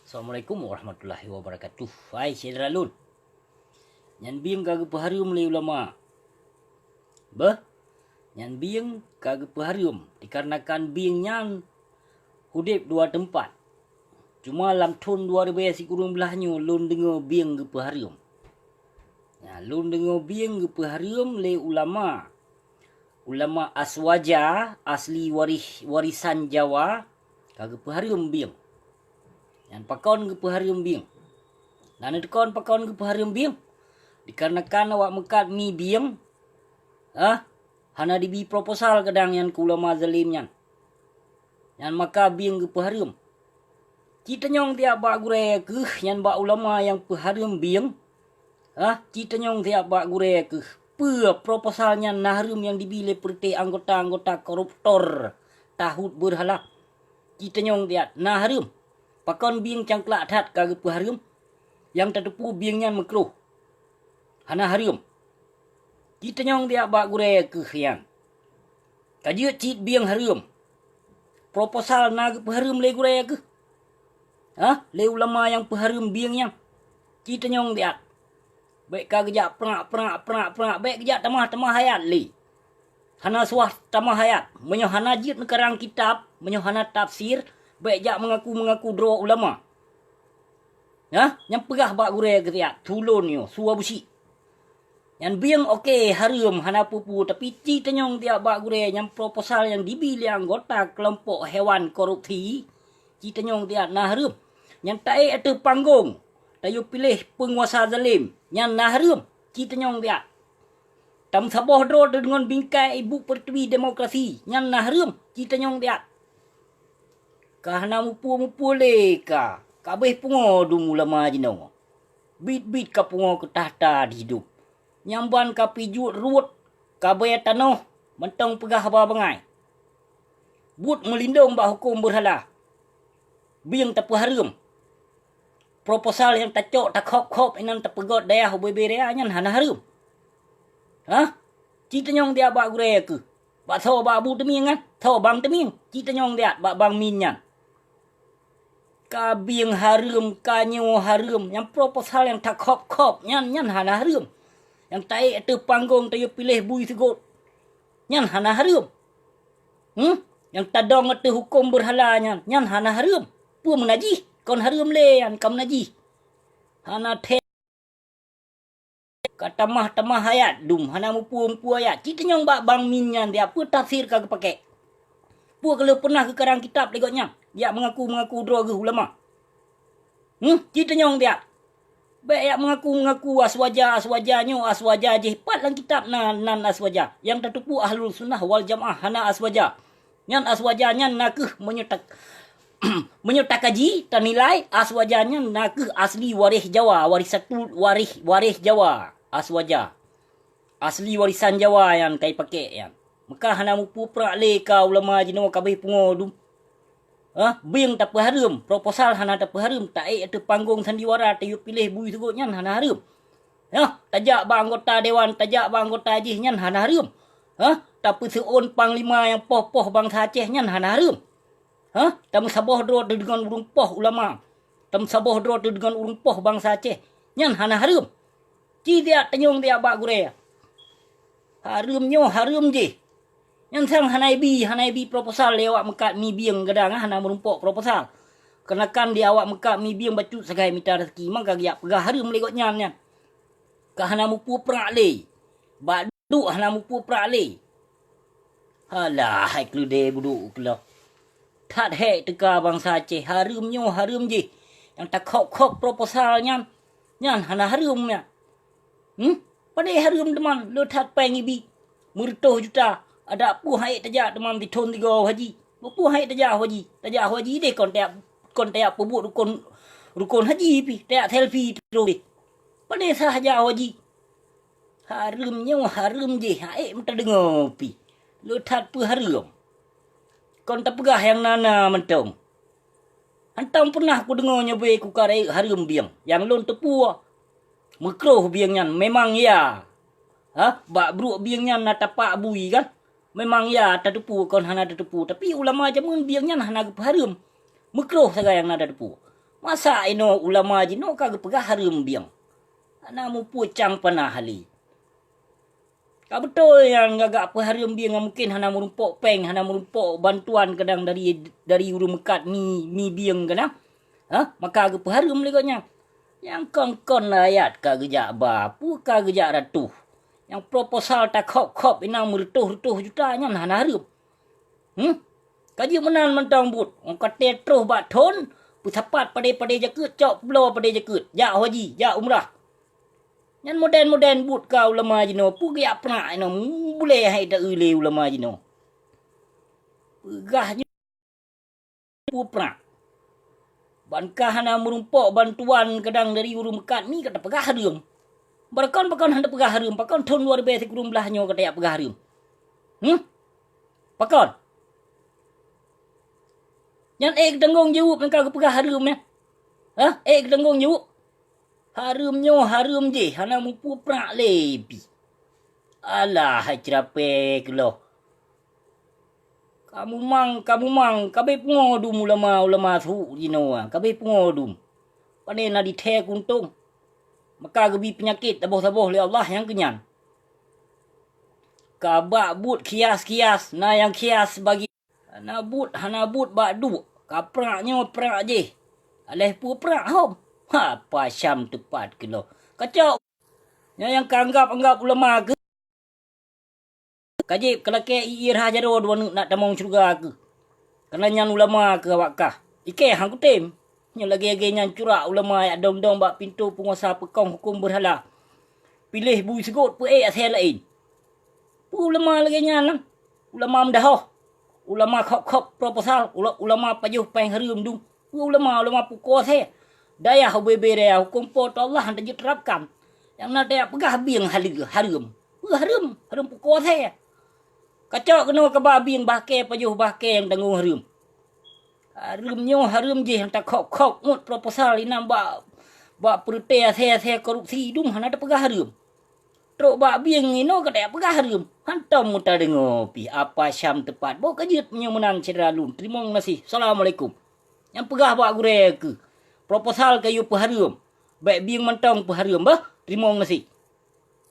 Assalamualaikum warahmatullahi wabarakatuh. Hai Syedra Lun. Nyan biang kagak paharium le ulama. Bah, nyan biang kagak paharium dikarenakan biang nyan hudip dua tempat. Cuma lam tun 2000 kurung belahnya lun dengar biang ke paharium. Ya, lun dengar biang ke paharium le ulama. Ulama Aswaja asli warisan Jawa kagak paharium biang. Yang pakon ke paharium biang. Dan itu kawan pakon ke paharium biang. Dikarenakan awak mekat mi biang. Hana dibi proposal kadang yang ke ulama zalim yan. Yang maka biang ke paharium. Cita nyong tiap bak gure ke. Yang bak ulama yang paharium biang. Cita nyong tiap bak gure ke. Proposalnya naharium yang dibile perti anggota-anggota koruptor. Tahut berhalak. Cita nyong tiap naharium. Pakon biang cangklak that kagak paharium. Yang terdepu biangnya mekruh. Hana harium. Kita nyong dia bak gure ke yang. Kajiut cit biang harium. Proposal nag paharium le gure ke. Le ulama yang paharium biang yang. Kita nyong dia. Baik kagak perak. Baik kejak tamah hayat le. Hana suah tamah hayat. Menyo hana jit nekarang kitab. Menyo hana tafsir. Baik jak mengaku draw ulama. Yang pegah bak gure ke tiap. Tulun yo. Suah busi. Yang biang okey harium hana pupu. Tapi cita nyong tiap bak gure. Yang proposal yang dibili anggota kelompok hewan korupsi. Cita nyong tiap nah harium. Yang tak ada panggung. Tayo pilih penguasa zalim. Yang nah harium. Cita nyong tiap. Tam saboh dro dengan bingkai ibu pertiwi demokrasi. Yang nah harium. Cita nyong tiap. Kahana mupu le ka. Kabeh pungo dung ulama jinong. Bit ka pungo ke tahta di hidup. Nyamban ka pijut ruut. Kabeh tanoh. Mentong pegah babangai. But melindung bak hukum berhala. Biang tak paharium. Proposal yang tak cok tak khop inan tak pegot daya hubebe daya nyan hana harium. Cita nyong dia bak gure ke. Bak thaw bak abu teming kan. Thaw bang teming. Cita nyong dia bak bang min nyan. Kabing harium, kanyo harium. Yang proposal yang tak khop nyan hana harium. Yang taik itu panggung tayo pilih bui segot. Nyan hana harium. Yang tadong itu hukum berhala nyan hana harium. Pua menajih. Kon harium le yan kam najih. Hana te. Katamah hayat dum. Hana mupu ayat. Cita nyong bak bang min nyan dia. Pua tafsir kagak pakai. Pua kalau pernah ke karang kitab legotnya. Dia mengaku draw ke ulama. Cita nyong dia. Baik yang mengaku aswaja jipat lang kitab nan aswaja. Yang tertupu ahlul sunnah wal jamaah hana aswaja. Nyan aswaja nyan nakeh menyertak kaji ternilai aswaja nyan nakeh asli waris Jawa, waris Jawa aswaja. Asli warisan Jawa yang kai pakai yang. Maka hana mupu prak le ka ulama jino kabeh pungo dum. Biang tak paharium. Proposal hana tak paharium. Tak ada panggung sandiwara. Tayo pilih bui segut nyan hana harium. Tajak ba anggota dewan. Tajak ba anggota ajih nyan hana harium. Tapi seon panglima yang poh bangsa Aceh nyan hana harium. Tam saboh dro dengan urung poh ulama. Tam saboh dro dengan urung poh bangsa Aceh. Nyan hana harium. Ci dia tanyong dia bak gure. Harium je. Yang sang hanaibi proposal dia awak mekat mi biang gadang hana merumpok proposal. Kenakan dia awak mekat mi biang bacut segai mita rezeki maka dia pegah harium legot nyan. Ka hana mupu prak le. Bak duk hana mupu prak le. Halah hai klude buduk kelo. Tak hek teka bangsa Aceh harium je. Yang tak khop proposal nyan hana harium nya. Padai harium teman lo tak pengibi. Mertoh juta. Ada pu hai tajak teman di thon 3 haji. Pu hai tajak haji deh kon tiap pebut rukun haji pi. Tiap selfie terus. Pada sahaja haji. Harum je. Hai menta dengar pi. Lu tat pu harum. Kon tak pegah yang nana mentong. Hantam pernah aku dengar nyobe ku karai harum biang. Yang lon tepu. Mekroh biangnya memang ya. Bak bruk biangnya na tapak bui kan. Memang ya terdepu kon hana terdepu. Tapi ulama jamun biangnya hana harum. Mekroh saga yang nada depu. Masa ulama jino kagak pegah harum biang. Namu pucang panah hali. Kau betul yang gagak harum biang mungkin hana merumpok peng, hana merumpok bantuan kadang dari urung mekat mi biang kadang. Maka agak harum leganya. Yang kon ayat kagak jak bapu kagak jak ratuh. Yang proposal tak kop inang merutuh juta nya hana harum. Kaji menan mentang but. Orang kata terus bak ton. Pusapat pada jakut. Cok blow pada jakut. Jak haji. Jak umrah. Yang modern but kau ulama jino. Pugi apna. Boleh hai tak ule ulama jino. Pegah jino. Pupra. Bankah hana merumpok bantuan kadang dari urung mekat ni kata pegah harum. Bakon handa pegah harum. Bakon ton luar biasa kurung belahnya kata ya pegah harum. Bakon. Yang tanggung jawab yang kau pegah harum ya. Tanggung jawab. Harum je. Hana mupu prak lebi. Alah, cerapek lo. Kamu mang. Kabe pengodum ulama su jino. Kabe pengodum. Pandai nak dite kuntung. Maka gebi penyakit taboh-taboh oleh Allah yang kenyan. Kabak but kias-kias. Na yang kias bagi. Hana but bak du. Kapraknya prak je. Aleh pu prak hom. Apa syam tepat ke lo. Kacau. Yang anggap ulama ke. Kajib kalau ke irah jaro dua nak tamong syurga ke. Kerana nyan ulama ke awakah. Ike hang kutim. Yang lagi-lagi nyan curak ulama yang dong-dong bak pintu penguasa pekong hukum berhala. Pilih bui segut pu asal lain. Pu ulama lagi nyan lah. Ulama mendahoh. Ulama kop proposal. Ulama pajuh peng harum dung. Pu ulama pukul saya. Daya bebe daya hukum pot Allah hendak diterapkan. Yang nak daya pegah biang harum. Harum pukul saya. Kacau kena kebabi yang bahke pajuh bahke yang tanggung harum. Harum je yang tak kop mut proposal inam bak perutnya saya korupsi dung hana ada pegah harum. Truk bak biang ino kata pegah harum. Hantam muta dengar pi apa syam tepat. Bawa kejut punya menang Ceralun. Terima kasih. Assalamualaikum. Yang pegah bak gure ke. Proposal kayu peharum. Baik biang mentong peharum bah. Terima kasih.